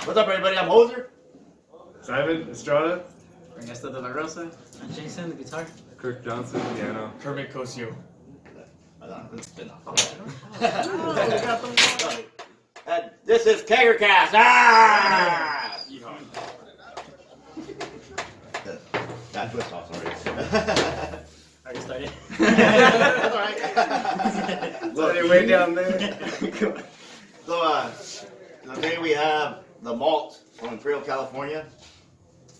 What's up, everybody? I'm Hoser. Simon Estrada. Ernesto de la Rosa. And Jason, the guitar. Kirk Johnson, piano. Kermit Cosio. And this is Keggercast. Ah! That twist off, sorry. Already started. That's alright. So they're way down there. So, today we have the Malt from Imperial, California.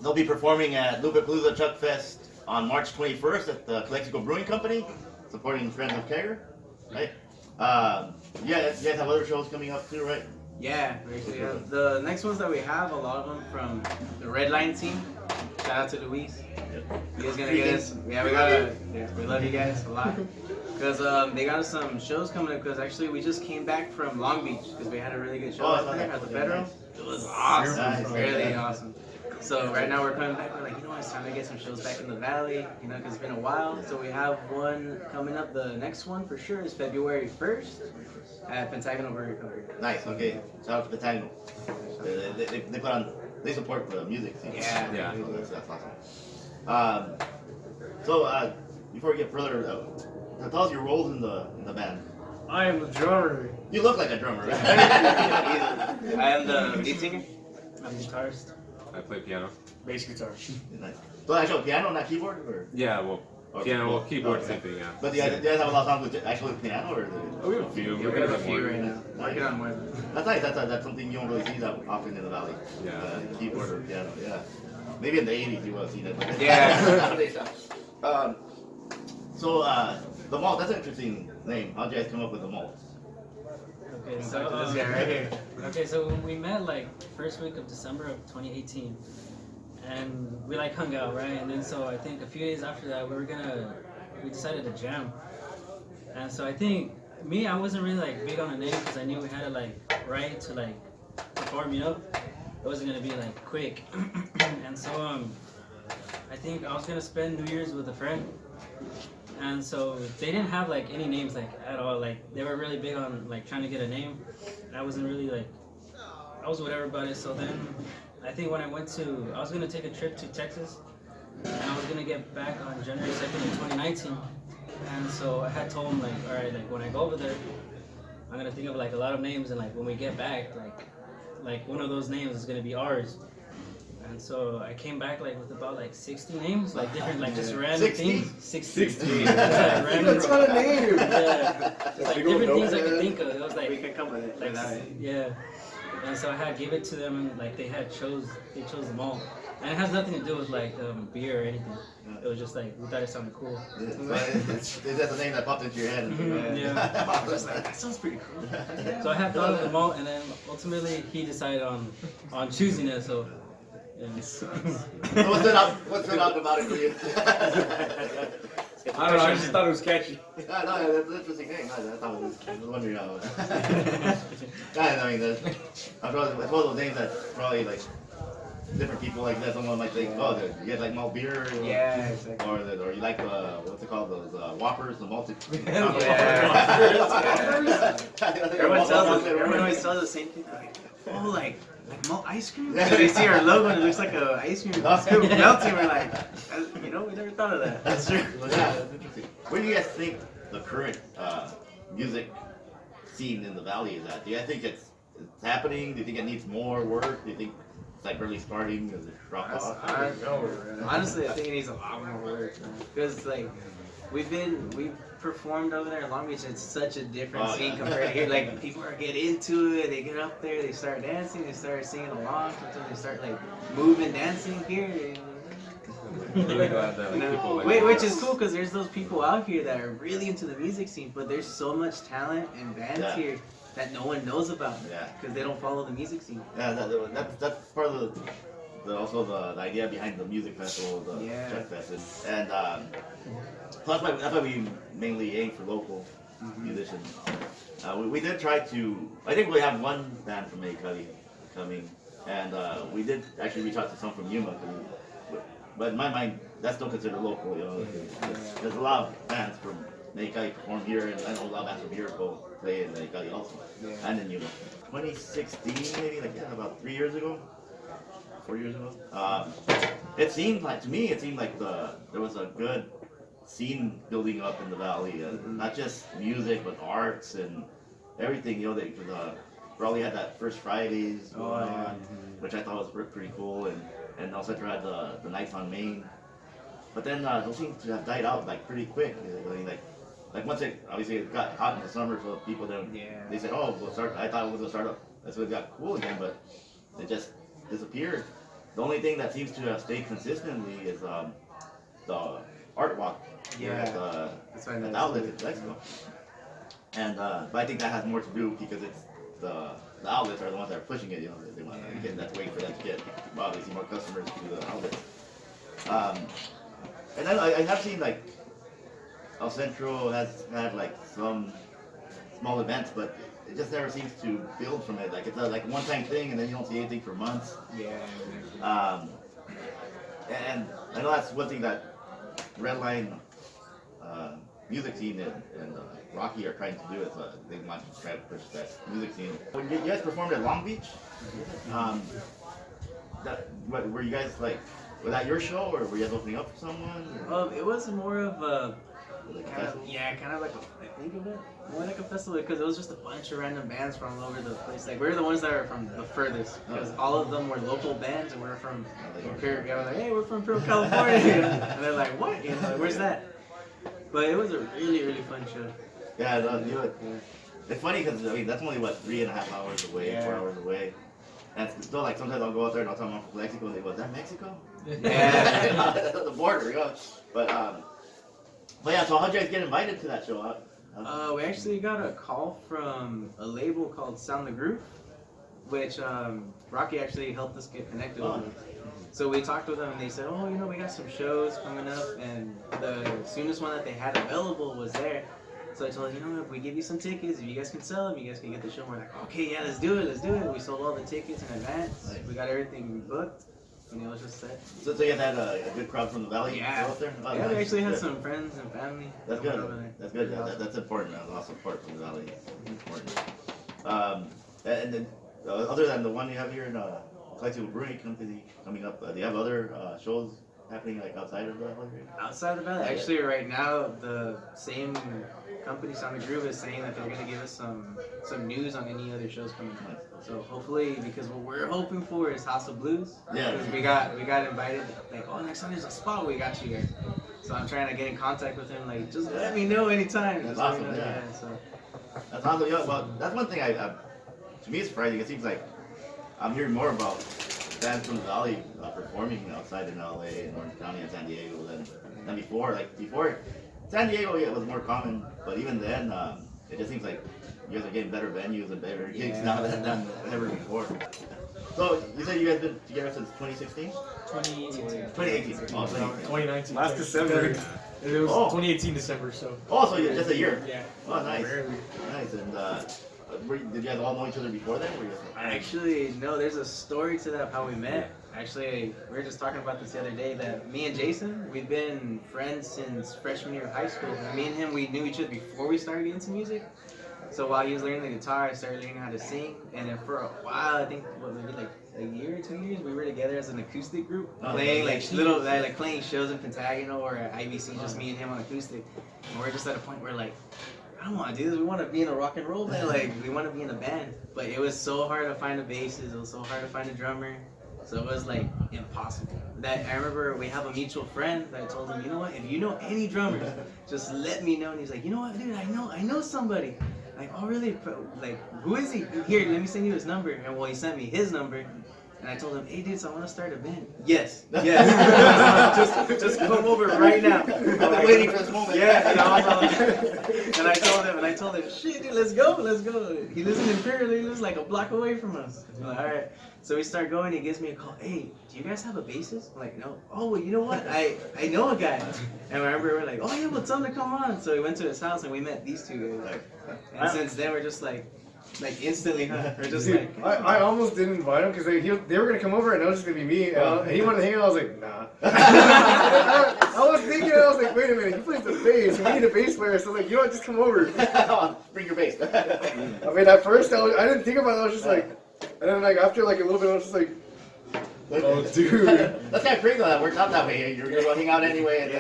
They'll be performing at Lupapalooza Chuck Fest on March 21st at the Calexico Brewing Company, supporting Friends of Kegger, right? Yeah, you guys have other shows coming up too, right? Yeah, we actually have. The next ones that we have, a lot of them from the Red Line team. Shout out to Luis. You guys gonna get us? Yeah, we love you guys a lot. Because they got us some shows coming up. Because actually, we just came back from Long Beach because we had a really good show out there at the Federal. It was awesome, Nice. really awesome. So right now we're coming back. We're like, it's time to get some shows back in the valley. Because it's been a while. So we have one coming up. The next one for sure is February 1st at Pentagonal Brewery. Nice, okay. Shout out to Pentagonal. They put on, they support the music scene. Yeah. So that's awesome. So, before we get further, tell us your roles in the band. I am the drummer. You look like a drummer, right? I am the lead singer. I'm the guitarist. I play piano. Bass guitar. Nice. So actual piano, not keyboard, or? Yeah, well, piano, well, keyboard, same thing, yeah. But do you guys have a lot of songs with actually piano, or is it? Oh, we have a few. Yeah, we have a few right now. Working on more. That's nice. That's something you don't really see that often in the valley. Yeah. Keyboard or piano. Yeah. Maybe in the '80s you will have seen it. But Yeah. So the Malt. That's an interesting name. How'd you guys come up with the Malt? Okay, Talk so to this guy right here. okay, so we met like first week of December of 2018, and we like hung out, right? And then so I think a few days after that we decided to jam, and so I think I wasn't really like big on the name because I knew we had to like write to like perform, It wasn't gonna be like quick, and so I think I was gonna spend New Year's with a friend. And so they didn't have like any names like at all. Like they were really big on like trying to get a name. I wasn't really like, I was whatever about it. So then I think when I was gonna take a trip to Texas, and I was gonna get back on January 2nd in 2019. And so I had told him like, all right, like when I go over there, I'm gonna think of like a lot of names, and like when we get back, like one of those names is gonna be ours. And so I came back like with about like 60 names, like different, like just random 60? things. 60. Yeah, random. That's not a name. Yeah, just like different things I could think of. It was like, We could come with it. like yeah. And so I had give it to them, and like they chose them all. And it has nothing to do with like beer or anything. It was just like we thought it sounded cool. It's that's the name that popped into your head. Yeah. I was just like, that sounds pretty cool. So I had thought of them all, and then ultimately he decided on choosing it. So. Yeah. So what's it up about it for you? I don't know, I just thought it was catchy. No, that's an interesting thing. I thought it was, I was wondering how. I mean, I suppose it's one of those names that probably like different people like that. Someone might think, oh, you guys like malt beer, or, Yeah, exactly. or you like what's it called, those Whoppers, the malted. Everyone always tells the same thing. Like, oh, like malt ice cream? So they see our logo and it looks like a ice cream melting. We're like, we never thought of that. That's true. Yeah, that's interesting. Where do you guys think the current music scene in the valley is at? Do you guys think it's happening? Do you think it needs more work? Do you think it's like really starting? Does it drop off? Honestly, I think it needs a lot more work. Because like we've performed over there in Long Beach. It's such a different scene compared to here. Like people are getting into it. They get up there. They start dancing. They start singing along. Sometimes they start like moving, dancing here. Really glad that people like Which is cool because there's those people out here that are really into the music scene, but there's so much talent and bands here that no one knows about because they don't follow the music scene. Yeah, that's part of also the idea behind the music festival, the Chuck Fest, and that's why we mainly aim for local musicians. We did try to. I think we have one band from Cuddy coming, and we did actually reach out to some from Yuma. But in my mind, that's still considered local. There's a lot of bands from They got perform here, and I know a lot of bands from here go play in Lake Cali also, and in Yuma. 2016 maybe, like about 3 years ago, 4 years ago. It seemed like to me, there was a good scene building up in the valley, not just music but arts and everything. You know, they probably had that First Fridays going on, which I thought was pretty cool, and also had the nights on Main. But then those seem to have died out like pretty quick. Like once it got hot in the summer, so people then they said, oh, we'll start. I thought it was a startup. That's when it got cool again, but it just disappeared. The only thing that seems to have stayed consistently is the art walk. That's at the outlet in Mexico. And but I think that has more to do because it's the outlets are the ones that are pushing it. You know, they want to get that's waiting for them to get obviously more customers to the outlets. And then I have seen like El Centro has had like some small events, but it just never seems to build from it. Like it's a one-time thing, and then you don't see anything for months. And I know that's one thing that Redline music scene and Rocky are trying to do. Is they want to try to push that music scene. When you guys performed at Long Beach, were you guys like? Was that your show, or were you guys opening up for someone? It was more of a kind of like I think of it more like a festival because it was just a bunch of random bands from all over the place. Like we were the ones that were from the furthest because all of them were local bands, and we were from Imperial. I was like, hey, we're from Imperial, California, and they're like, what? You know, like, where's that? But it was a really, really fun show. Yeah, it's funny because I mean that's only 3.5 hours away, 4 hours away. And it's still like sometimes I'll go out there and I'll tell them I'm from Mexico and they go, is that Mexico? Yeah. The border, you know. But yeah, so how'd you guys get invited to that show? We actually got a call from a label called Sound the Groove, which Rocky actually helped us get connected with. So we talked with them and they said, oh, you know, we got some shows coming up, and the soonest one that they had available was there. So I told them, you know, if we give you some tickets, if you guys can sell them, you guys can get the show. And we're like, okay, yeah, let's do it. We sold all the tickets in advance. We got everything booked, and it was just set. So you guys had a good crowd from the valley out there? Oh, yeah, nice. we actually had some friends and family. That's good. That's good. Yeah, that's important. Lots of support from the valley. Important. And then, other than the one you have here in Collective Brewing Company coming up, do you have other shows happening like outside of the valley? Outside of the valley? Actually, right now, the same company, Sound the Groove, is saying that they're going to give us some news on any other shows coming up. So hopefully, because what we're hoping for is House of Blues. Yeah. Because we got invited, like, oh, next time there's a spot, we got you guys. So I'm trying to get in contact with him, like, just let me know anytime. That's awesome, So. That's awesome. Yeah, well, that's one thing to me it's surprising. It seems like I'm hearing more about bands from the valley performing outside in LA and Orange County and San Diego than before. Like before, San Diego it was more common, but even then, it just seems like you guys are getting better venues and better gigs now than ever before. So you said you guys been together since 2016? 2018. 2018. Oh, 2019. Last December. It was 2018 December, so. Oh, so just a year? Yeah. Oh, nice. Barely. Nice. And did you guys all know each other before then? Actually, no, there's a story to that of how we met. Actually, we were just talking about this the other day that me and Jason, we've been friends since freshman year of high school. Me and him, we knew each other before we started getting into music. So while he was learning the guitar, I started learning how to sing. And then for a while, I think, maybe like a year or 2 years, we were together as an acoustic group, playing like playing shows in Pentagonal or at IBC, just me and him on acoustic. And we're just at a point where like, I don't want to do this. We want to be in a rock and roll band. Like, we want to be in a band. But it was so hard to find a bassist. It was so hard to find a drummer. So it was like impossible. That I remember we have a mutual friend that I told him, you know what? If you know any drummers, just let me know. And he's like, you know what, dude? I know somebody. Like, oh really? Like, who is he? Here, let me send you his number. And well, he sent me his number. And I told him, hey dude, so I want to start a band. Yes. just come over right now. I've been waiting for this moment. Yeah, and I told him, shit dude, let's go. He lives in Imperial, he lives like a block away from us. I'm like, alright. So we start going, he gives me a call, hey, do you guys have a bassist? I'm like, no. Oh, well, you know what? I know a guy. And I remember we're like, oh yeah, well tell him to come on. So we went to his house and we met these two guys. And since then we're just like, Like instantly, huh? We're just Dude, like. I almost didn't invite him because they were gonna come over and it was just gonna be me. And he wanted to hang out. I was like, nah. I was thinking, I was like, wait a minute, he plays the bass. We need a bass player. So I was like, you know what, just come over. Bring your bass. I mean, at first I didn't think about it. I was just like, and then like after like a little bit, I was just like, oh, dude. That's kind of crazy though. That worked out that way. You're gonna go hang out anyway. And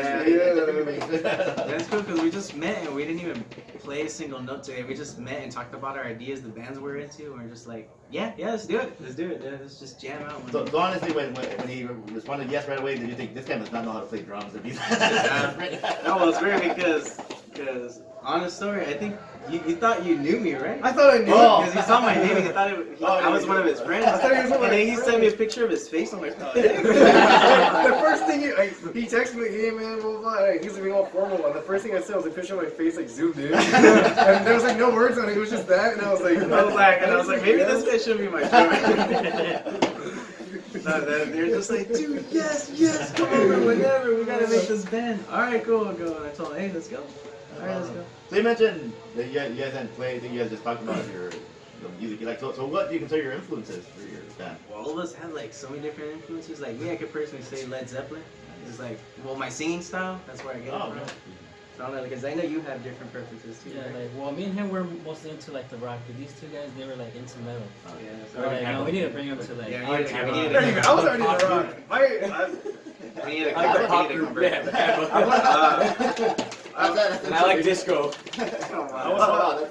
That's cool because we just met and we didn't even play a single note today. We just met and talked about our ideas, the bands we're into, and we're just like, yeah, let's do it. Yeah, let's just jam out. So honestly, when he responded yes right away, did you think this guy does not know how to play drums? No, well, it's weird because honest story, I think you thought you knew me, right? I thought I knew because he saw my name and he thought I was one of his friends. I thought he was one of and my then he friends. sent me a picture of his face. I'm like, oh, The first thing he texted me, hey man, blah, blah, blah. He's being all formal. And the first thing I said was a picture of my face, like zoomed in. And there was like no words on it. It was just that. And I was like, maybe this guy should be my drummer. No, they're just like, dude, yes, come over, whenever. We gotta make this band. All right, cool, I'll go. And I told him, hey, let's go. All right, let's go. So you mentioned that you guys didn't play. I think you guys just talked about the music you like. So what do you consider your influences for your band? Well, all of us have like so many different influences. Like me, I could personally say Led Zeppelin. It's like, well, my singing style, that's where I get it from. Okay. So I don't know, because I know you have different preferences too. Yeah, right? like, well, me and him were mostly into like the rock, but these two guys, they were like into metal. Oh, yeah. So like, no, we need to bring them to like. Yeah, our we need genre. to- I was already in the rock. We need to convert. And I like disco. Oh,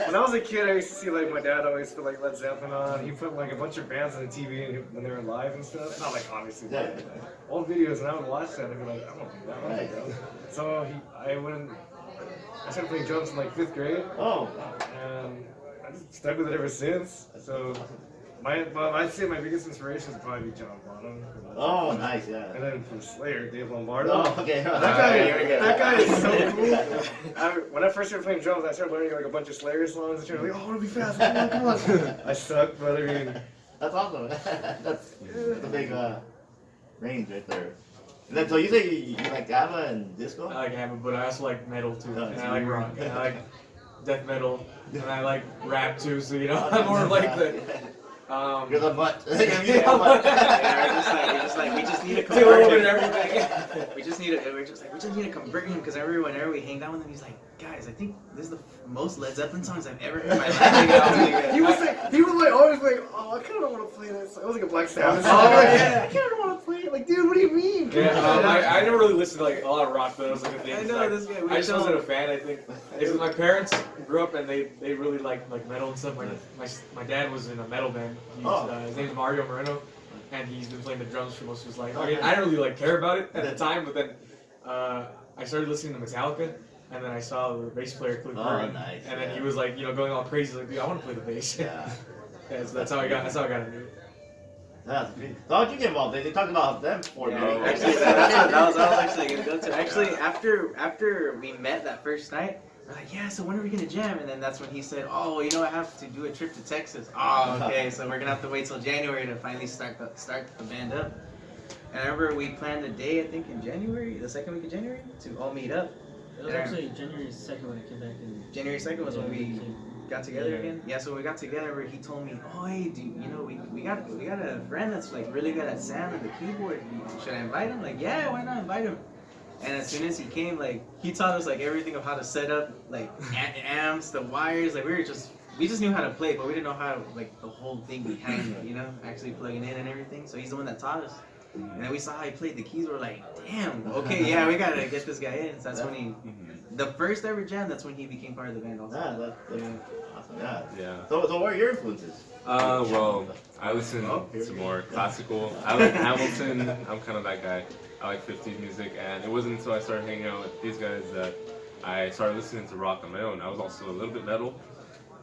When I was a kid, I used to see like my dad always put like Led Zeppelin on. He put like a bunch of bands on the TV when they were live and stuff. Not like obviously, but like, old videos, and I would watch that and be like, I want to do that one. Right. So I started playing drums in like 5th grade, Oh. and I just stuck with it ever since. So I'd say my biggest inspiration is probably John Bonham. Oh, nice, yeah. And then from Slayer, Dave Lombardo. Oh, okay. That guy is so cool. When I first started playing drums, I started learning like a bunch of Slayer songs. And trying to like, oh, I want to be fast. Come on. I suck, but I mean, That's awesome. That's a big range right there. And then, so you say you like ABBA and disco? I like ABBA, but I also like metal too. Oh, And so I like you- rock. And I like death metal. And I like rap too. So you know, I'm more of like the. You're the mutt. Yeah, we're just like, we just need to Do a little convert bit him. of everything. We just need to convert him because whenever we hang out with him, he's like, guys, I think this is the most Led Zeppelin songs I've ever heard in my life. he was like always like, oh, I kind of don't want to play this. I was like a Black Sabbath. Oh, song. yeah. I kind of don't want to play it. Like, dude, what do you mean? I never really listened to like a lot of rock, but I was like a thing. I know this guy. I just wasn't a fan. I think because my parents grew up and they really liked like metal and stuff. My dad was in a metal band. His name's Mario Moreno, and he's been playing the drums for most of his life. I mean, I didn't really like care about it at the time, but then I started listening to Metallica, and then I saw the bass player Cliff Burton, nice, and then he was like, going all crazy, like, dude, I want to play the bass. Yeah. Yeah, so that's how I got into it. That's great. So how'd you get involved? They talked about them for me. Actually, that was actually gonna go to. Actually, after we met that first night, we're like, yeah, so when are we gonna jam? And then that's when he said, oh, I have to do a trip to Texas. Oh, okay, so we're gonna have to wait till January to finally start the band up. And I remember we planned a day, I think in January, the second week of January, to all meet up. It was actually January 2nd when I came back. January 2nd was when we got together again. Yeah, so when we got together, he told me, oh, hey, we got a friend that's like really good at sound and the keyboard. Should I invite him? Like, yeah, why not invite him? And as soon as he came, like, he taught us like everything of how to set up like amps, the wires. Like we just knew how to play, but we didn't know how like the whole thing behind it, actually plugging in and everything. So he's the one that taught us. And then we saw how he played the keys. We're like, damn, okay, yeah, we gotta get this guy in. So that's when the first ever jam. That's when he became part of the band. Also. That's awesome. Yeah. Yeah. So what are your influences? Well, I listen to more classical. I like Hamilton. I'm kind of that guy. I like 50s music, and it wasn't until I started hanging out with these guys that I started listening to rock on my own. I was also a little bit metal.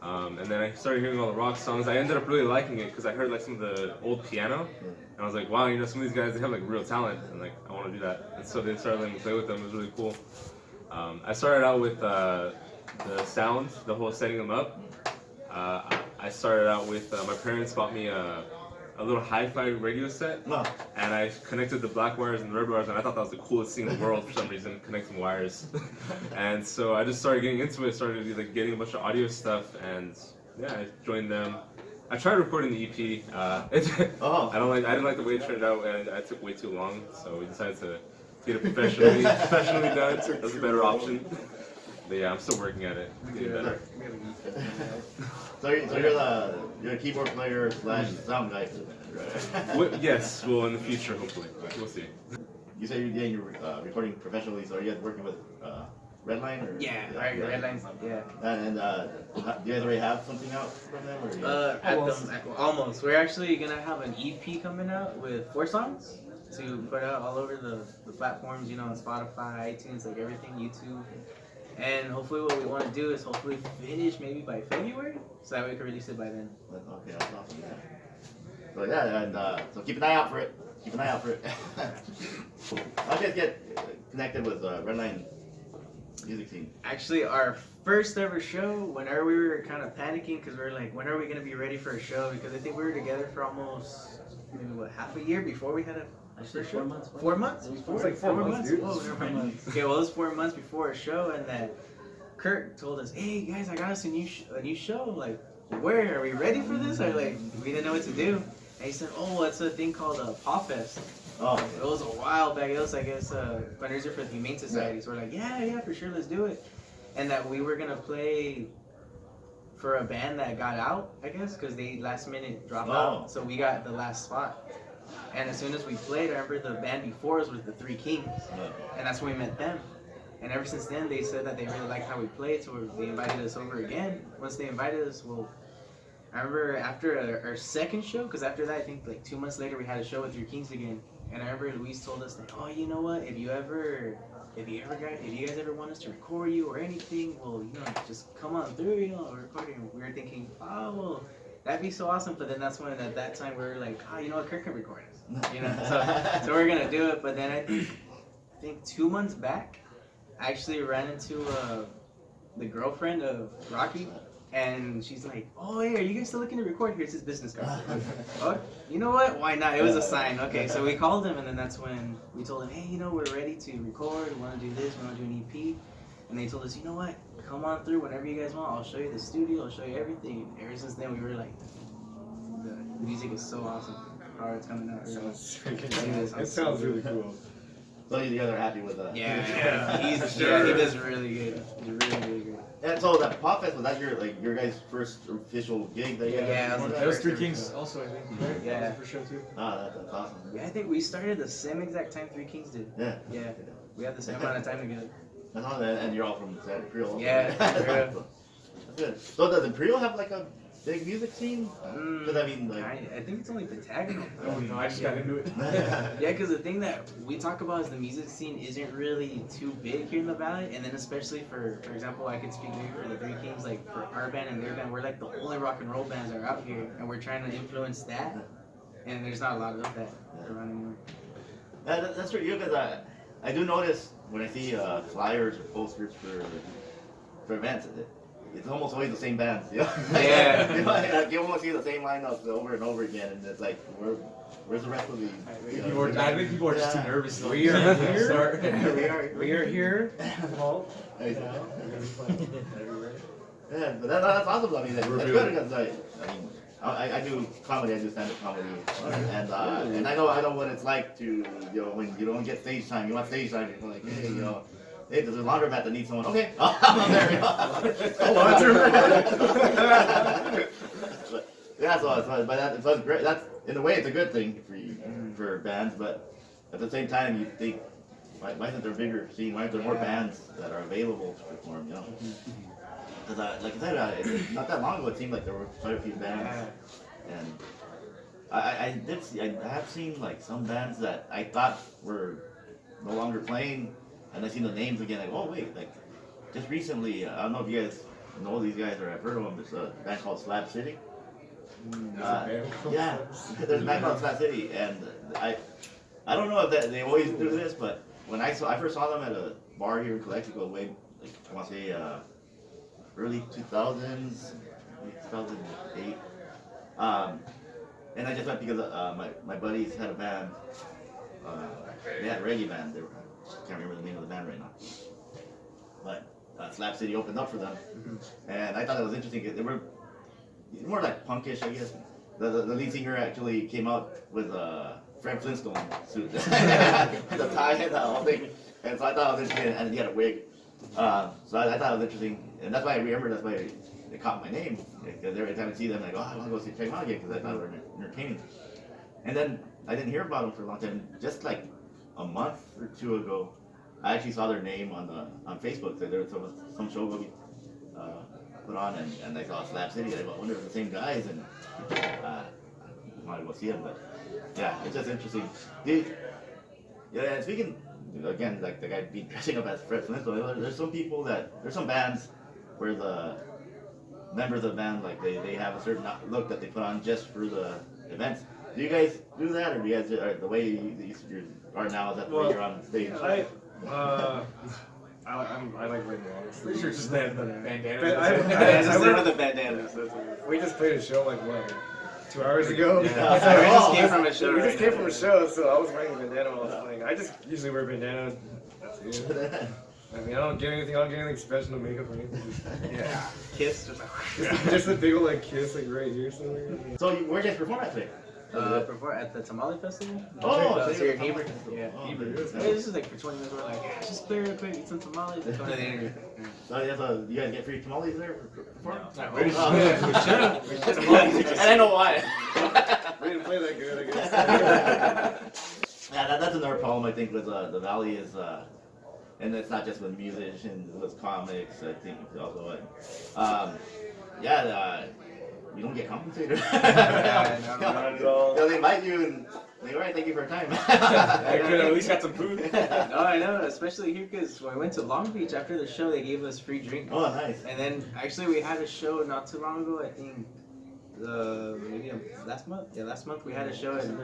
And then I started hearing all the rock songs. I ended up really liking it because I heard like some of the old piano, and I was like, wow, some of these guys, they have like real talent, and like I want to do that. And so they started letting me play with them. It was really cool. I started out with the sounds, the whole setting them up. I started out with my parents bought me a little hi-fi radio set, and I connected the black wires and the red wires, and I thought that was the coolest thing in the world for some reason, connecting wires. And so I just started getting into it, started like getting a bunch of audio stuff, and yeah, I joined them. I tried recording the EP. Oh. I didn't like the way it turned out, and I took way too long. So we decided to get it professionally done. That's a better option. But yeah, I'm still working at it. Getting better. So you're a keyboard player slash sound guy, right? Yes, well, in the future, hopefully. We'll see. You say you're recording professionally, so are you guys working with Redline or? Yeah, right, Redline's, yeah. And do you guys already have something out from them? Or Almost. We're actually gonna have an EP coming out with 4 songs to put out all over the platforms, you know, on Spotify, iTunes, like everything, YouTube. And hopefully what we want to do is hopefully finish maybe by February, so that we can release it by then. Okay, that's awesome. Yeah. So yeah, and so keep an eye out for it. Keep an eye out for it. How do you guys get connected with Redline music scene? Actually, our first ever show, whenever we were kind of panicking, because we were like, when are we going to be ready for a show? Because I think we were together for almost, maybe half a year before we had a Actually, 4 months. 4 months? It was like 4 months, dude. Whoa, never mind. Okay, well, it was 4 months before a show, and then Kurt told us, hey, guys, I got us a new show. Like, where? Are we ready for this? Or, like, we didn't know what to do. And he said, oh, it's a thing called a Paw Fest. Oh, It was a while back. It was, I guess, fundraiser for the Humane Society. So we're like, yeah, for sure, let's do it. And that we were going to play for a band that got out, I guess, because they last minute dropped out. So we got the last spot. And as soon as we played, I remember the band before us was the Three Kings. And that's when we met them. And ever since then, they said that they really liked how we played, so they invited us over again. Once they invited us, well, I remember after our second show, because after that, I think like 2 months later, we had a show with Three Kings again. And I remember Luis told us, like, oh, you know what? If you guys ever want us to record you or anything, well, you know, just come on through, you know, recording. We were thinking, oh, well, that'd be so awesome. But then that's when, at that time, we were like, oh, you know what? Kirk can record us, you know. So we're gonna do it. But then I think 2 months back, I actually ran into the girlfriend of Rocky. And she's like, oh, hey, are you guys still looking to record? Here's his business card. Oh, you know what? Why not? It was a sign. Okay, so we called him, and then that's when we told him, hey, you know, we're ready to record. We want to do this. We want to do an EP. And they told us, you know what? Come on through whenever you guys want. I'll show you the studio. I'll show you everything. And ever since then, we were like, the music is so awesome. How it's coming out. It sounds really cool. So you guys are happy with that? Yeah, he does really good. He's really, really good. And so that Pop Fest, was that your guys' first official gig that you guys Yeah, That was Three Kings also, I think. Right? Yeah. That was the first show too. That's awesome. Yeah, I think we started the same exact time Three Kings did. Yeah. Yeah, we had the same amount of time together. That's awesome. And you're all from San Imperial. Yeah, That's good. So does Imperial have like a big music scene? Because I mean, like, I think it's only Pentagonal. Oh no, I just got into it. Yeah, because the thing that we talk about is the music scene isn't really too big here in the Valley, and then especially for example, I could speak maybe for the Three Kings, like for our band and their band, we're like the only rock and roll bands that are out here, and we're trying to influence that, and there's not a lot of that around anymore. that's true. Because I do notice when I see flyers or posters for events. It's almost always the same bands, you know? Yeah. You almost see the same lineups over and over again, and it's like, where's the rest of the? I think people are just too nervous. We are here. We are here. Malt. Yeah, but that's awesome. I mean, that's good because I do comedy. I do stand-up comedy, and I know what it's like to when you don't get stage time. You want stage time. You're like, hey, hey, there's a laundromat that needs someone. Okay, I'm there. Yeah, so that's great. That's in a way, it's a good thing for you, for bands. But at the same time, you think, why isn't there a bigger scene? Why aren't there more bands that are available to perform? You know, because like I said, not that long ago, it seemed like there were quite a few bands, and I have seen like some bands that I thought were no longer playing. And I seen the names again, like, oh wait, like, just recently, I don't know if you guys know these guys or have heard of them, it's a band called Slab City. Yeah, there's a band called Slab City, and I don't know if they always do this, but when I first saw them at a bar here in Calexico, way, like, I want to say, early 2000s, 2008, and I just went because my buddies had a band, they had a reggae band, I can't remember the name of the band right now, but Slab City opened up for them, and I thought it was interesting because more like punkish, I guess. The lead singer actually came out with a Fred Flintstone suit, the tie and the whole thing, and so I thought it was interesting, and he had a wig. So I thought it was interesting, and that's why I remember. That's why they caught my name, because every time I see them, I go, oh, I want to go check them out again because I thought they were entertaining. And then I didn't hear about them for a long time. Just like a month or two ago, I actually saw their name on Facebook. So there was some show will be put on, and I saw Slab City. I wonder if it's the same guys, and I wanted to go see them. But yeah, it's just interesting. Yeah, speaking again, like the guy being dressing up as Fred Flintstone. There's some bands where the members of the band, like they have a certain look that they put on just for the events. Do you guys do that, or do you guys the way you are now? Is that the way you're on stage? I like wearing long Pretty sure it's just that the bandana. Yeah, just one of the bandanas. We just played a show like what, 2 hours ago? Yeah. So we just came from a show. We just came from a show, so I was wearing a bandana while I was playing. I just usually wear a bandana. That's it. I mean, I don't get anything special, no makeup or anything. Yeah. Kiss, just like. Just a big old like kiss like right here somewhere. So where did you guys perform at today? Before at the Tamale Festival. Oh, so you're Heber. Yeah, Oh, Heber. nice. This is like for 20 minutes. We're like, yeah, just clear real quick, eat some tamales, go to the interview. So you guys get free tamales there for performing? We should have. And I know why. We didn't play that good, I guess. Yeah, that's another problem I think with the Valley is, and it's not just with musicians, with comics. I think it's also, you don't get compensated. They invite you and they alright, thank you for your time. I could have at least got some food. No, I know, especially here because when we went to Long Beach after the show, they gave us free drinks. Oh, nice. And then actually we had a show not too long ago. I think maybe last month. Yeah, last month we had a show in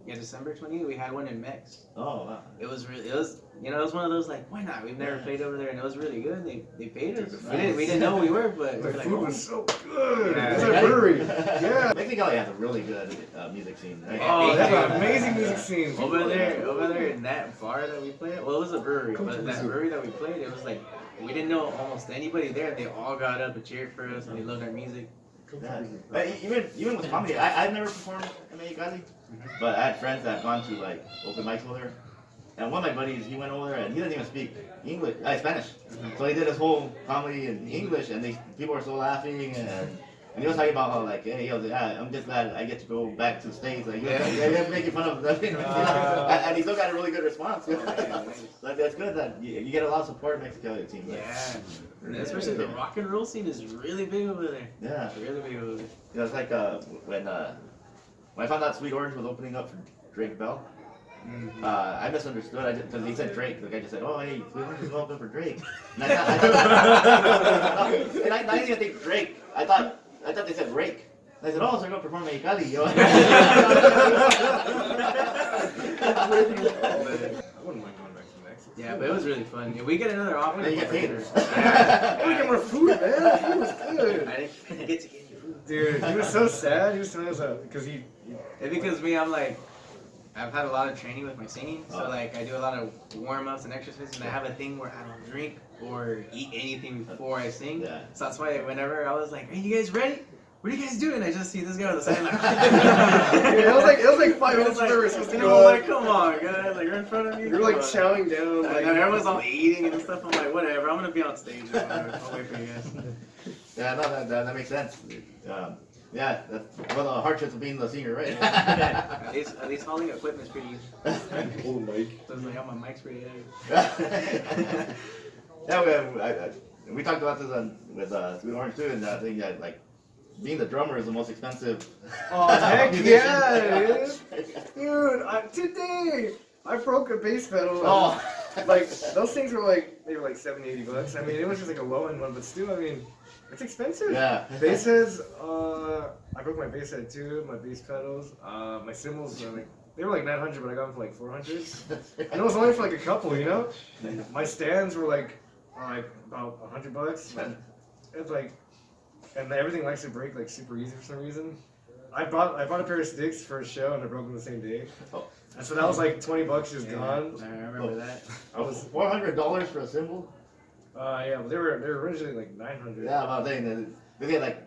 December 28th. We had one in Mex. Oh, wow. It was one of those like, why not? We've never played over there, and it was really good. They paid us. We didn't know we were, but we The were like, food oh. was so good. Yeah. It's a brewery. Yeah. Mexico has a really good music scene, right? Oh, they have an amazing music scene. Over there in that bar that we played. Well, it was a brewery, but that brewery that we played, it was like we didn't know almost anybody there. They all got up and cheered for us, and they loved our music. Yeah. Even with comedy, I've never performed in Mexicali, but I had friends that have gone to like open mics over there. And one of my buddies, he went over there and he doesn't even speak Spanish. So he did his whole comedy in English, and people were so laughing, and he was talking about how like, hey, I'm just glad I get to go back to the States. Like, he was making fun of them, and he still got a really good response. That's good that you get a lot of support in Mexico, it seems like. Yeah. And especially the rock and roll scene is really big over there. Yeah. Really big over there. It's like when I found out Sweet Orange was opening up for Drake Bell. I misunderstood. Because he said Drake. The guy just said, "Oh, hey, Sweet Orange is open for Drake." And I didn't even think Drake. I thought they said Rake. And I said, "Oh, so they're going to perform Mexicali." I wouldn't mind going back to Mexico. Yeah, but it was really fun. If we get another offer, And you get paid. I want to get more food, man. The food was good. I didn't get to get your food. Dude, he was so sad. He was telling us because he It's because me, I'm like, I've had a lot of training with my singing, so like I do a lot of warm-ups and exercises, and I have a thing where I don't drink or eat anything before I sing. Yeah. So that's why whenever I was like, "Are you guys ready? What are you guys doing?" I just see this guy on the side like, Dude, it was like 5 minutes like, before we were supposed to I'm go. like, come on, guys, like you're in front of me. You were like Come on. chowing down. And Like then everyone's all eating and stuff. I'm like, whatever. I'm gonna be on stage. I'll wait for you guys. Yeah, no, that makes sense. Yeah, that's one of the hardships of being the singer, right? At least hauling equipment is pretty easy. oh, Mike. So it's like, oh, my mic's pretty heavy. Yeah, we talked about this with Sweet Orange too, and I think that like being the drummer is the most expensive. Oh, heck yeah, it is. Dude, today I broke a bass pedal. Oh. Like, those things were like, they were like $70-$80. I mean, it was just like a low-end one, but still, I mean, it's expensive. Yeah. Bass heads, I broke my bass head too, my bass pedals. My cymbals were like, they were like 900, but I got them for like 400. And it was only for like a couple, you know? My stands were like about $100. And it's like, and everything likes to break like super easy for some reason. I bought a pair of sticks for a show and I broke them the same day. Oh. And so that was like $20 just gone. I remember that. I was $400 for a cymbal. yeah, but they were originally like 900. Yeah, about saying that. They like,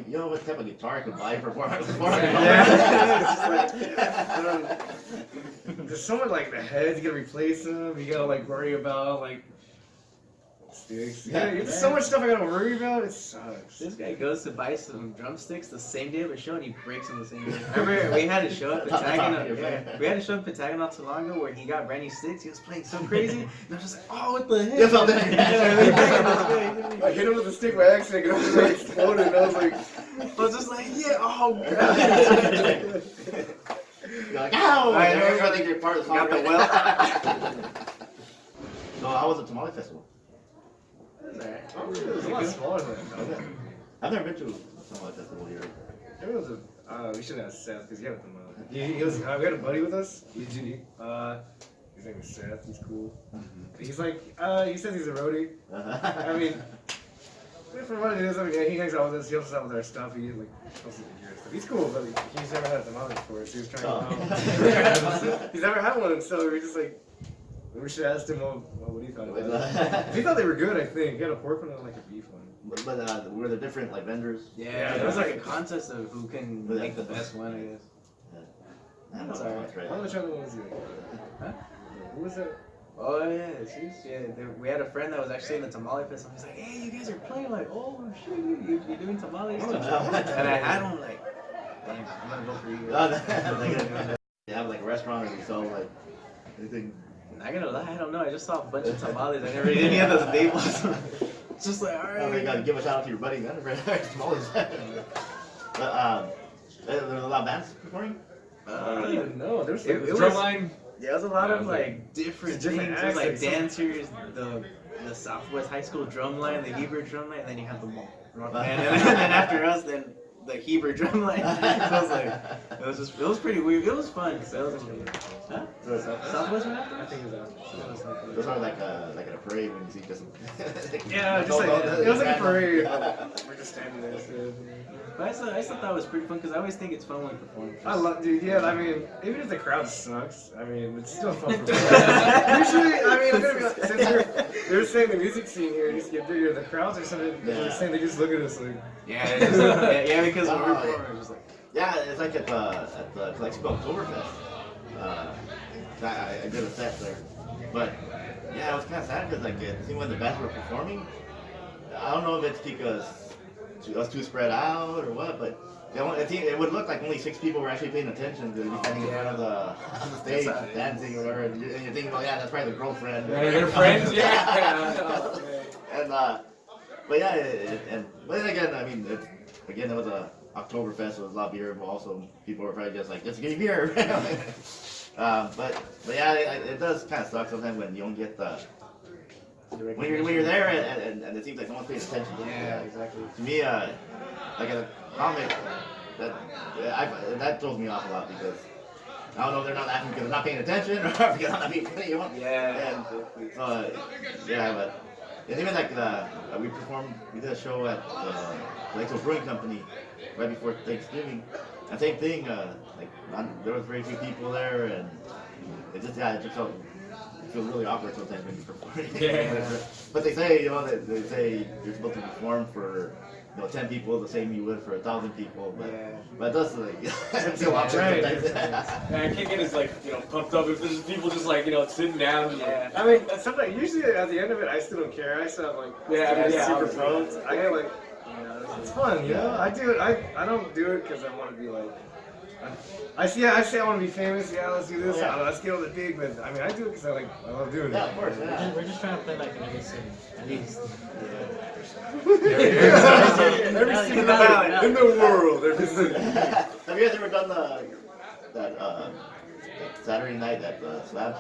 you know what type of guitar I could buy for $400? There's so much like the heads, you gotta replace them, you gotta like worry about like sticks. Yeah, there's so much stuff I gotta worry about, it sucks. This guy goes to buy some drumsticks the same day of a show and he breaks them the same day. Remember, we had a show at Pentagon. We had a show in Pentagon not too long ago where he got brand new sticks. He was playing so crazy, and I was just like, "Oh, what the heck?" I hit him with a stick by accident, and it was like exploded. And I was just like, "Yeah, oh god!" You're like, "Ow!" I think you're part of the song. Got the well. So how was the tamale festival? It was a lot smaller than I thought. I've never been to a tamale festival here. It was we shouldn't have Seth because he had a tamale. He was, we had a buddy with us. His name is Seth. He's cool. He's like, he says he's a roadie. I mean, for what it is, I mean, yeah, he hangs out with us. He helps us out with our stuff. He like helps us with gear and stuff. He's cool, but he's never had a tamale before, so he was trying. He's never had one, and so we were just like, we should ask him what he thought about it. He thought they were good. I think he had a pork one and like a beef one. But were there different like vendors? Yeah, there was like a contest of who can make the best one, I guess. That's alright. I want to try the ones you. Huh? Who was that? Oh yeah, we had a friend that was actually in the tamale festival. He's like, "Hey, you guys are playing like, oh shit, you're doing tamales too." And I had him like, "Damn, I'm gonna go for you." You have like a restaurant and you sell like anything. Not gonna lie, I don't know. I just saw a bunch of tamales. I never ate any of those labels. It's just like, alright. Oh, you gotta give a shout out to your buddy, man. Tamales. But there was a lot of bands performing. I don't even know. There was it was Drumline. Yeah, it was a lot of like different things. It was like acts, dancers, the Southwest High School drumline, the Hebrew drumline, and then you have the Malt rock band, and then after us, then the Hebrew drumline. So I was like, it was pretty weird. It was fun. So it was huh? Southwest one after? I think it was after. It was sort of like at a parade when you see just. Yeah, just like it was like a parade. We're just standing there. But I still thought it was pretty fun because I always think it's fun when we perform. I love, dude. Yeah, I mean, even if the crowd sucks, I mean, it's still fun. For usually, I mean, I'm gonna be like, since they're saying the music scene here needs to get bigger. The crowds are something. They're saying they just look at us like. Yeah, because when we're performing, it's just like. Yeah, it's like at the Calexico Oktoberfest. I did a set there, but yeah, it was kind of sad because like it seemed when the bands were performing, I don't know if it's because us too spread out or what, but it would look like only 6 people were actually paying attention to be standing in front of the stage dancing or whatever, and you're thinking, well, yeah, that's probably the girlfriend. Yeah, they're friends, yeah. And but yeah, but then again, I mean, it was a Oktoberfest, so it was a lot of beer, but also people were probably just like, just give me beer. But yeah, it does kind of suck sometimes when you don't get the. When you're there and it seems like no one's paying attention. Yeah, exactly. To me, like a comic, that throws me off a lot because I don't know if they're not laughing because they're not paying attention or because they're not being funny. Yeah. And yeah, but and even like we did a show at the Lexo Brewing Company right before Thanksgiving. And same thing, there was very few people there, and it just felt. It feels really awkward sometimes when you're performing. Yeah. But they say, they say you're supposed to perform for, 10 people the same you would for 1,000 people. But it does feel awkward sometimes. Yeah, I can't get as pumped up if there's people just sitting down. Yeah. I mean, sometimes usually at the end of it, I still don't care. I still have super pumped. I get it's fun, you know. I do it. I don't do it because I want to be like. I say I want to be famous. Yeah, let's do this. Let's get all the big. But I mean, I do it because I love doing it. Yeah, of course. Yeah. We're just trying to play like in every city. At least. Every city in the world. Every city. Have you guys ever done that Saturday night at the Slab?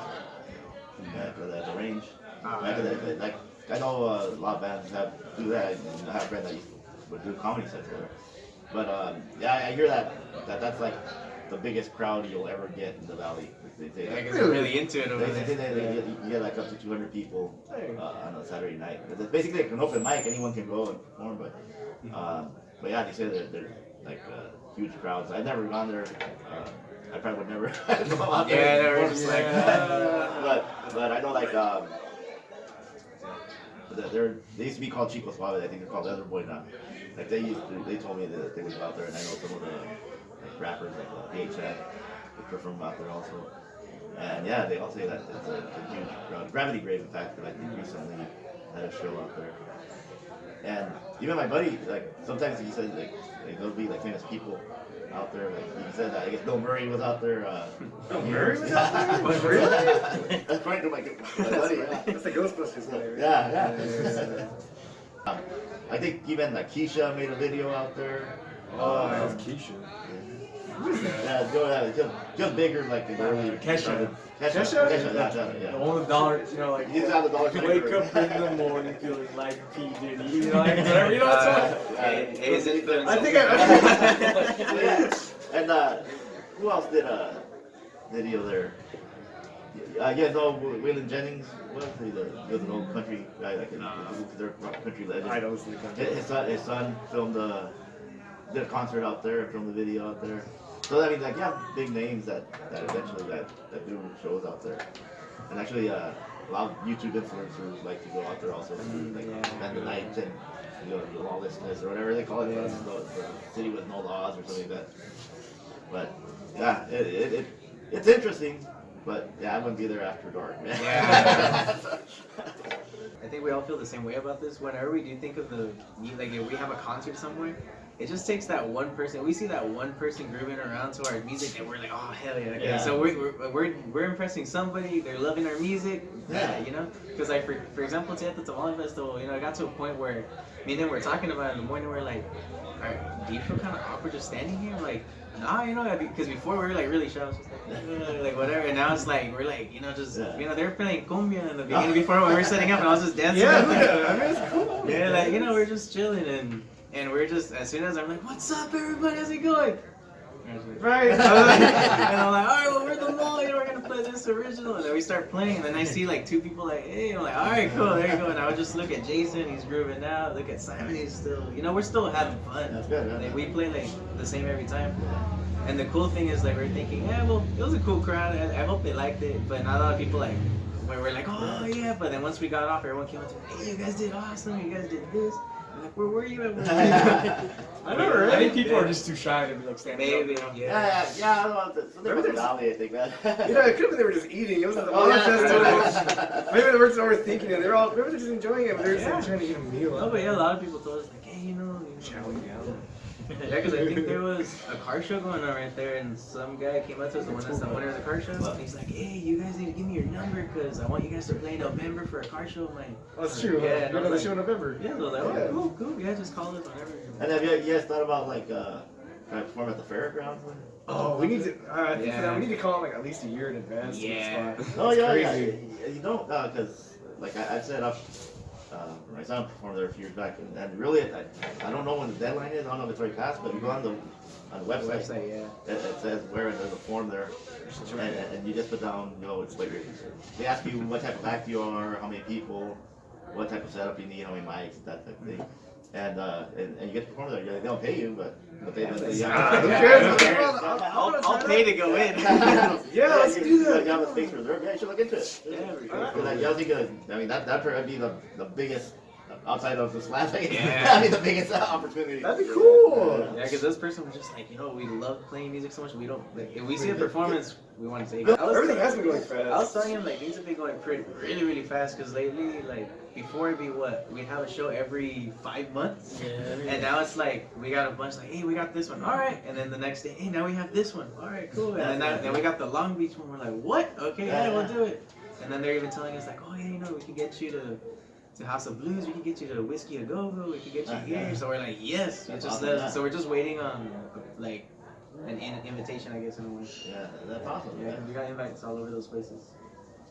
At the range? I know a lot of bands do that. I have a friend that would do comedy sets there. But yeah, I hear that's like the biggest crowd you'll ever get in the valley. Yeah, because they're really into it over there. You get like up to 200 people on a Saturday night. It's basically like an open mic. Anyone can go and perform. But yeah, they say they're like huge crowds. I've never gone there. I probably would never go out there. Yeah, we're just like. But I know like they used to be called Chico Suave. I think they're called Leather Boy now. Like they told me that they would go out there, and I know some of the like rappers like DHN, they perform out there also. And yeah, they all say that it's a huge crowd. Gravity Grave, in fact, that I think recently had a show out there. And even my buddy, like sometimes he says like there'll be like famous people out there. Like he said that I guess Bill Murray was out there. Bill Murray was out there? Really? According to my buddy. That's the Ghostbusters guy, right? Yeah. I think even like Keisha made a video out there. Oh, that was Keisha. Yeah, just bigger like the early. Kesha. Kesha, yeah. The one with the dollar, you know, like, He's out the dollar. wake up in the morning feeling like P. Diddy, you know, like, whatever, you know what I'm saying? I think Yeah. And who else did a video there? Waylon Jennings was he was an old country guy, like their country legend. Idols in the country. His son filmed did a concert out there, and filmed the video out there. So I mean, like, you have big names that eventually that do shows out there. And actually, a lot of YouTube influencers like to go out there also, like spend the night and the lawlessness or whatever they call it, the city with no laws or something like that. But yeah, it's interesting. But yeah, I wouldn't be there after dark, man. Yeah. I think we all feel the same way about this. Whenever we do think of like if we have a concert somewhere, it just takes that one person. We see that one person grooving around to our music, and we're like, oh hell yeah! Okay. Yeah. So we're impressing somebody. They're loving our music. Yeah, you know. Because like for example, today at the Tamale Festival, you know, I got to a point where me and them were talking about it in the morning. We're like, all right, do you feel kind of awkward just standing here? Like, nah, you know, because before we were like really shy, like whatever, and now it's like we're like, you know, just you know, they were playing cumbia in the beginning before we were setting up, and I was just dancing. Yeah, I mean, it's cool. Yeah, like, you know, we're just chilling, and we're just, as soon as I'm like, what's up, everybody, how's it going? Right. And I'm like, all right, well, we're the Malt, you know, we're gonna play this original, and then we start playing, and then I see like two people like, hey, I'm like, all right, cool, there you go, and I would just look at Jason, he's grooving out, look at Simon, he's still, you know, we're still having fun. That's good, yeah. Like, we play like the same every time. And the cool thing is, like, we're thinking, yeah, well, it was a cool crowd. I hope they liked it. But not a lot of people, like, when we're like, oh, yeah. But then once we got off, everyone came up to me, hey, you guys did awesome. You guys did this. I'm like, where were you at? I don't know, I think people are just too shy to be, like, standing Maybe, up. yeah. I don't know. Something with the valley, I think, man. You know, it could have been they were just eating. It was the festival. Maybe they weren't just overthinking it. They were just enjoying it, but they were just like, trying to eat a meal. No, but yeah, a lot of people told us, like, hey, you know. Chowing down. Yeah, because I think there was a car show going on right there, and some guy came up to us, the one that's the owner of the car show, and he's like, hey, you guys need to give me your number, because I want you guys to play in November for a car show. I'm like, that's true. Yeah, You're another show in November. Yeah, so I was like, oh, cool, yeah, just call us whenever. And have you guys thought about like trying to perform at the fairgrounds? Oh, we need to. I think for that, we need to call like at least a year in advance. Yeah. To the spot. Oh yeah, crazy. yeah. You don't because like I've set up. My son performed there a few years back, and really, I don't know when the deadline is. I don't know if it's already passed, but you go on the website. Yeah. It says where there's a form there, and you just put down, you know, it's like they ask you what type of act you are, how many people, what type of setup you need, how many mics, that type of thing, and you get to perform there. They don't pay you, but they I'll pay to go in. Yeah, let's do that. You have a space reserved. Yeah, you should look into it. Yeah, I mean, that'd probably be the biggest, outside of the slapping, Yeah. that'd be the biggest opportunity. That'd be cool. Yeah, because this person was just like, you know, we love playing music so much. We don't, like, if we see a performance, we want to take it. Everything has been going fast. I was telling him, like, things have been going really, really fast, because lately, like, before it'd be what? We'd have a show every 5 months. Yeah. And now it's like, we got a bunch, like, hey, we got this one. All right. And then the next day, hey, now we have this one. All right, cool. And then we got the Long Beach one. We're like, what? Okay, yeah, we'll do it. And then they're even telling us, like, oh, yeah, you know, we can get you to House of Blues, we can get you to Whiskey A Go Go, we can get you here. So we're like, yes. It just does. So we're just waiting on, like, an invitation, I guess, in a way. Yeah, that's awesome. Yeah, we got invites all over those places.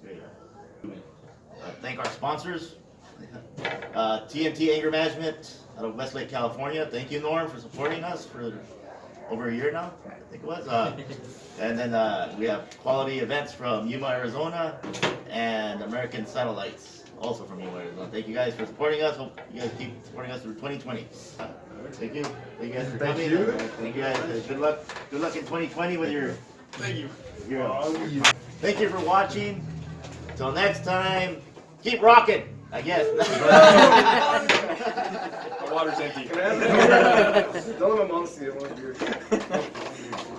Great. Thank our sponsors, TNT Anger Management out of Westlake, California. Thank you, Norm, for supporting us for over a year now, I think it was. And then we have Quality Events from Yuma, Arizona, and American Satellites, also from Yuma, Arizona. Thank you guys for supporting us. Hope you guys keep supporting us through 2020. Thank you. Thank you guys for coming. Thank you guys. Good luck. Good luck in 2020 with your. Thank you. Thank you for watching. Until next time, keep rocking. I guess. The water's empty. Can I have it? Don't let my mom see it. I want beer.